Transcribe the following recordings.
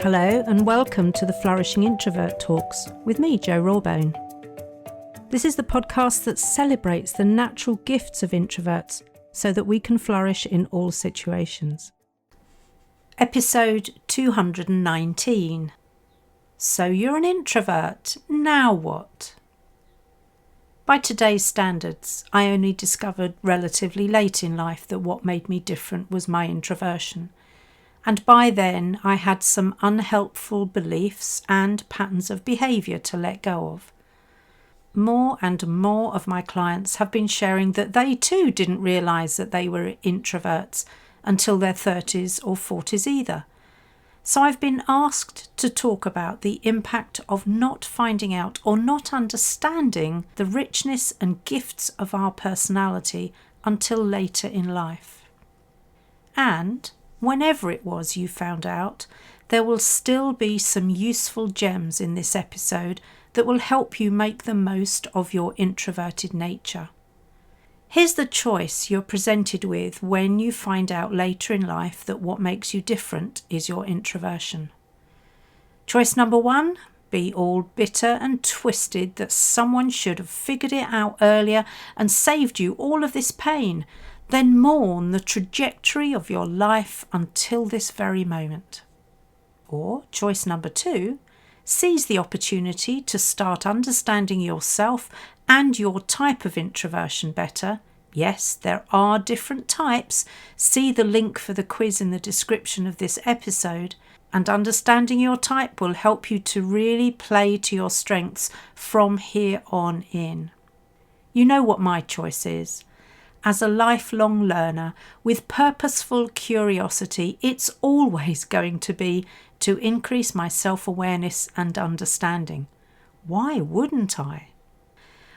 Hello and welcome to the Flourishing Introvert Talks with me, Jo Rawbone. This is the podcast that celebrates the natural gifts of introverts so that we can flourish in all situations. Episode 219. So you're an introvert, now what? By today's standards, I only discovered relatively late in life that what made me different was my introversion. And by then I had some unhelpful beliefs and patterns of behaviour to let go of. More and more of my clients have been sharing that they too didn't realise that they were introverts until their 30s or 40s either. So I've been asked to talk about the impact of not finding out or not understanding the richness and gifts of our personality until later in life. And whenever it was you found out, there will still be some useful gems in this episode that will help you make the most of your introverted nature. Here's the choice you're presented with when you find out later in life that what makes you different is your introversion. Choice number 1, be all bitter and twisted that someone should have figured it out earlier and saved you all of this pain. Then mourn the trajectory of your life until this very moment. Or choice number 2, seize the opportunity to start understanding yourself and your type of introversion better. Yes, there are different types. See the link for the quiz in the description of this episode. And understanding your type will help you to really play to your strengths from here on in. You know what my choice is. As a lifelong learner with purposeful curiosity, it's always going to be to increase my self-awareness and understanding. Why wouldn't I?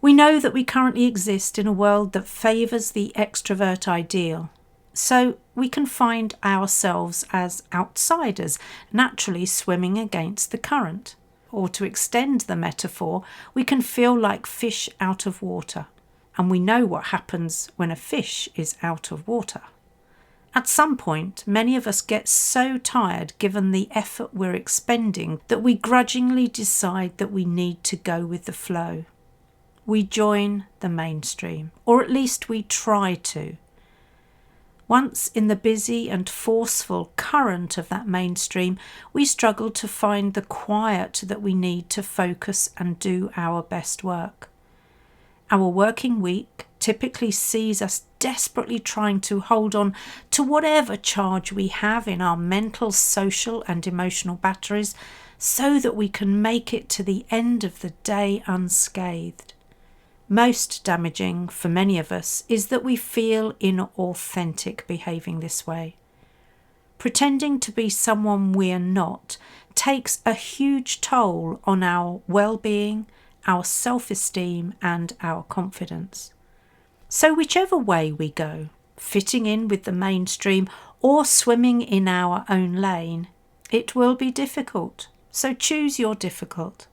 We know that we currently exist in a world that favours the extrovert ideal, so we can find ourselves as outsiders, naturally swimming against the current. Or to extend the metaphor, we can feel like fish out of water. And we know what happens when a fish is out of water. At some point, many of us get so tired given the effort we're expending that we grudgingly decide that we need to go with the flow. We join the mainstream, or at least we try to. Once in the busy and forceful current of that mainstream, we struggle to find the quiet that we need to focus and do our best work. Our working week typically sees us desperately trying to hold on to whatever charge we have in our mental, social and emotional batteries so that we can make it to the end of the day unscathed. Most damaging for many of us is that we feel inauthentic behaving this way. Pretending to be someone we are not takes a huge toll on our well-being, our self-esteem and our confidence. So whichever way we go, fitting in with the mainstream or swimming in our own lane, it will be difficult. So choose your difficult.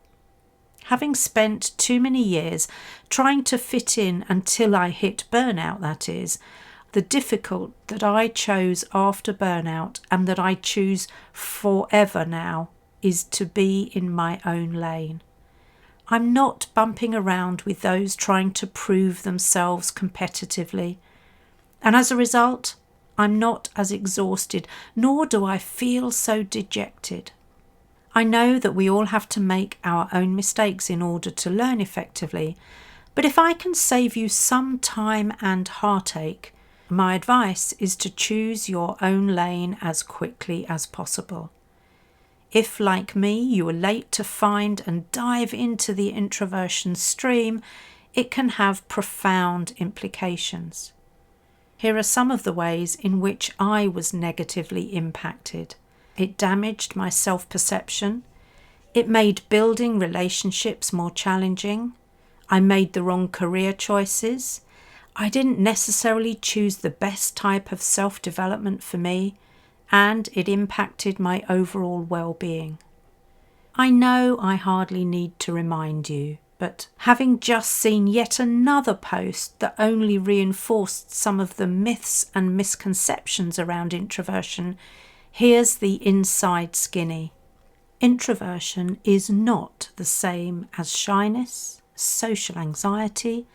Having spent too many years trying to fit in until I hit burnout, that is, the difficult that I chose after burnout and that I choose forever now is to be in my own lane. I'm not bumping around with those trying to prove themselves competitively. And as a result, I'm not as exhausted, nor do I feel so dejected. I know that we all have to make our own mistakes in order to learn effectively, but if I can save you some time and heartache, my advice is to choose your own lane as quickly as possible. If, like me, you were late to find and dive into the introversion stream, it can have profound implications. Here are some of the ways in which I was negatively impacted. It damaged my self-perception. It made building relationships more challenging. I made the wrong career choices. I didn't necessarily choose the best type of self-development for me. And it impacted my overall well-being. I know I hardly need to remind you, but having just seen yet another post that only reinforced some of the myths and misconceptions around introversion, here's the inside skinny. Introversion is not the same as shyness, social anxiety,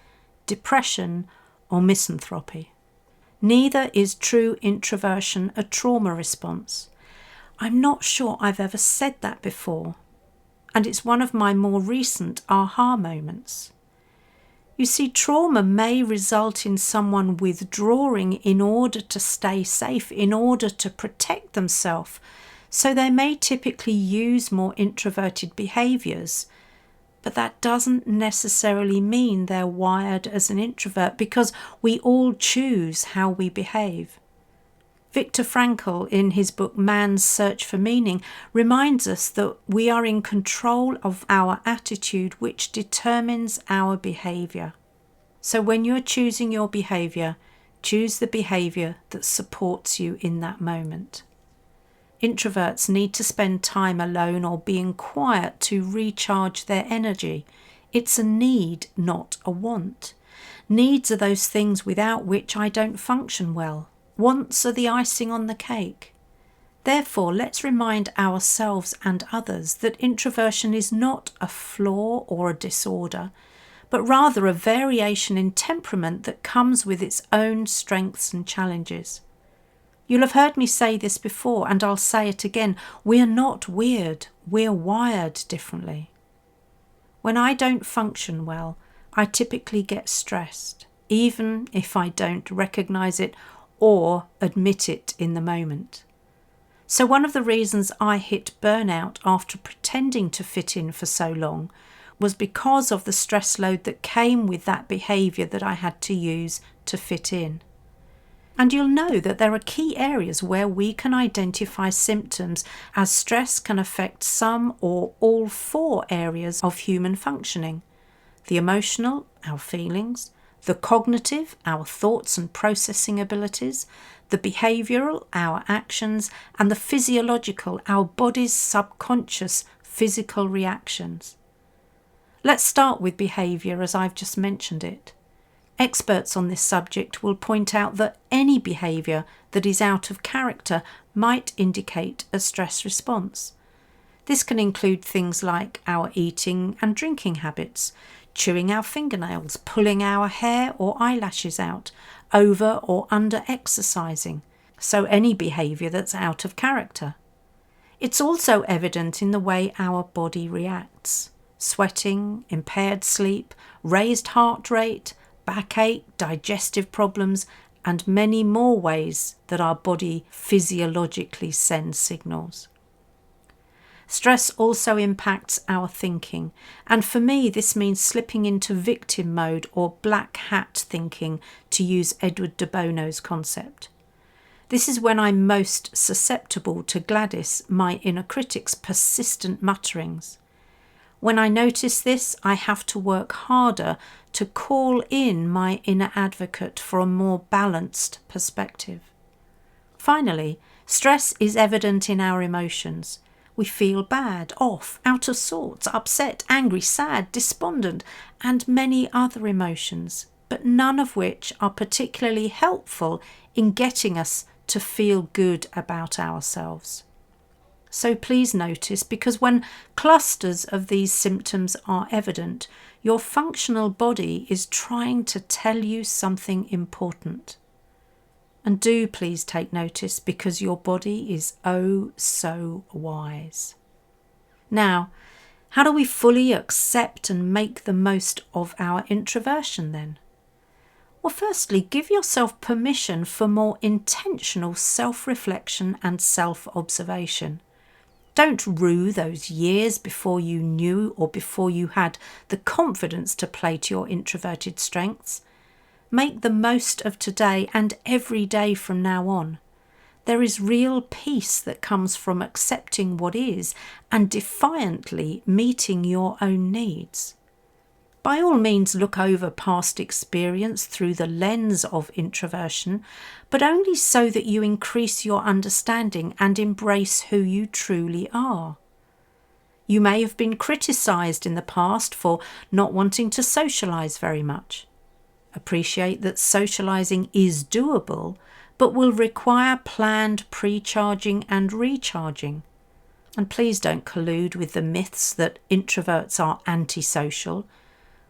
depression, or misanthropy. Neither is true introversion a trauma response. I'm not sure I've ever said that before, and it's one of my more recent aha moments. You see, trauma may result in someone withdrawing in order to stay safe, in order to protect themselves, so they may typically use more introverted behaviours, but that doesn't necessarily mean they're wired as an introvert, because we all choose how we behave. Viktor Frankl, in his book Man's Search for Meaning, reminds us that we are in control of our attitude, which determines our behaviour. So when you're choosing your behaviour, choose the behaviour that supports you in that moment. Introverts need to spend time alone or being quiet to recharge their energy. It's a need, not a want. Needs are those things without which I don't function well. Wants are the icing on the cake. Therefore, let's remind ourselves and others that introversion is not a flaw or a disorder, but rather a variation in temperament that comes with its own strengths and challenges. You'll have heard me say this before, and I'll say it again. We're not weird. We're wired differently. When I don't function well, I typically get stressed, even if I don't recognise it or admit it in the moment. So one of the reasons I hit burnout after pretending to fit in for so long was because of the stress load that came with that behaviour that I had to use to fit in. And you'll know that there are key areas where we can identify symptoms, as stress can affect some or all 4 areas of human functioning: the emotional, our feelings; the cognitive, our thoughts and processing abilities; the behavioural, our actions; and the physiological, our body's subconscious physical reactions. Let's start with behaviour, as I've just mentioned it. Experts on this subject will point out that any behaviour that is out of character might indicate a stress response. This can include things like our eating and drinking habits, chewing our fingernails, pulling our hair or eyelashes out, over or under exercising, so any behaviour that's out of character. It's also evident in the way our body reacts: sweating, impaired sleep, raised heart rate, backache, digestive problems, and many more ways that our body physiologically sends signals. Stress also impacts our thinking, and for me this means slipping into victim mode or black hat thinking, to use Edward de Bono's concept. This is when I'm most susceptible to Gladys, my inner critic's persistent mutterings. When I notice this, I have to work harder to call in my inner advocate for a more balanced perspective. Finally, stress is evident in our emotions. We feel bad, off, out of sorts, upset, angry, sad, despondent, and many other emotions, but none of which are particularly helpful in getting us to feel good about ourselves. So please notice, because when clusters of these symptoms are evident, your functional body is trying to tell you something important. And do please take notice, because your body is oh so wise. Now, how do we fully accept and make the most of our introversion then? Well, firstly, give yourself permission for more intentional self-reflection and self-observation. Don't rue those years before you knew or before you had the confidence to play to your introverted strengths. Make the most of today and every day from now on. There is real peace that comes from accepting what is and defiantly meeting your own needs. By all means, look over past experience through the lens of introversion, but only so that you increase your understanding and embrace who you truly are. You may have been criticised in the past for not wanting to socialise very much. Appreciate that socialising is doable, but will require planned pre-charging and recharging. And please don't collude with the myths that introverts are antisocial.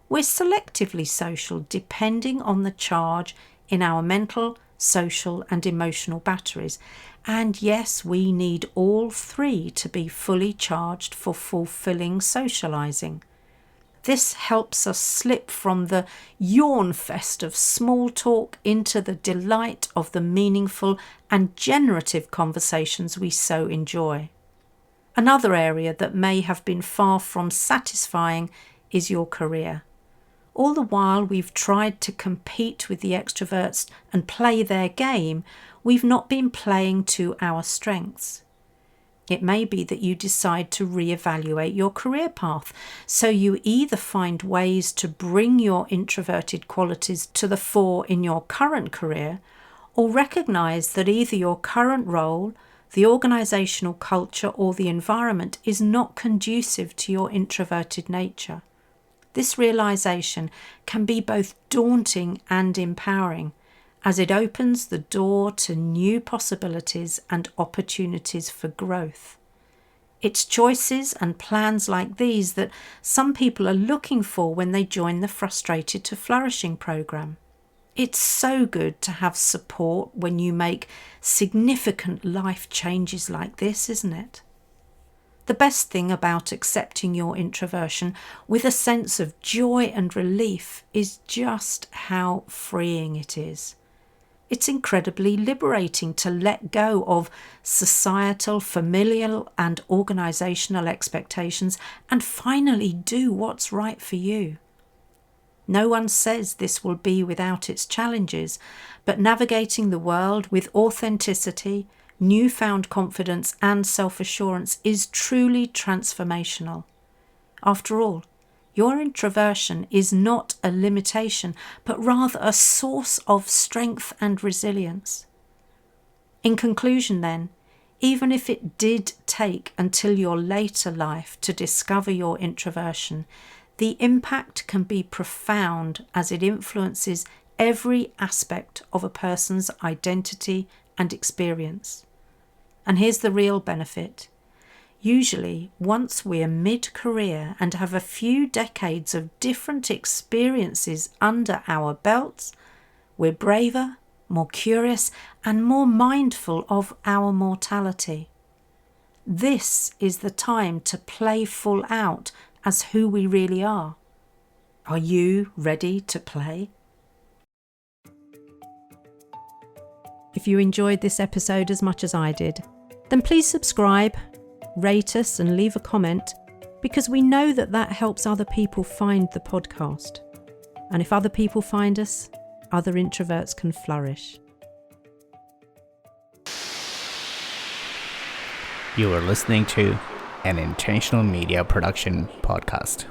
We're selectively social depending on the charge in our mental, social and emotional batteries. And yes, we need all three to be fully charged for fulfilling socialising. This helps us slip from the yawn fest of small talk into the delight of the meaningful and generative conversations we so enjoy. Another area that may have been far from satisfying is your career. All the while we've tried to compete with the extroverts and play their game, we've not been playing to our strengths. It may be that you decide to reevaluate your career path, so you either find ways to bring your introverted qualities to the fore in your current career, or recognise that either your current role, the organisational culture or the environment is not conducive to your introverted nature. This realisation can be both daunting and empowering, as it opens the door to new possibilities and opportunities for growth. It's choices and plans like these that some people are looking for when they join the Frustrated to Flourishing programme. It's so good to have support when you make significant life changes like this, isn't it? The best thing about accepting your introversion with a sense of joy and relief is just how freeing it is. It's incredibly liberating to let go of societal, familial and organisational expectations and finally do what's right for you. No one says this will be without its challenges, but navigating the world with authenticity, newfound confidence and self-assurance is truly transformational. After all, your introversion is not a limitation, but rather a source of strength and resilience. In conclusion then, even if it did take until your later life to discover your introversion, the impact can be profound as it influences every aspect of a person's identity and experience. And here's the real benefit. Usually, once we're mid-career and have a few decades of different experiences under our belts, we're braver, more curious, and more mindful of our mortality. This is the time to play full out as who we really are. Are you ready to play? If you enjoyed this episode as much as I did, then please subscribe, rate us and leave a comment, because we know that helps other people find the podcast. And if other people find us, other introverts can flourish. You are listening to an Intentional Media Production podcast.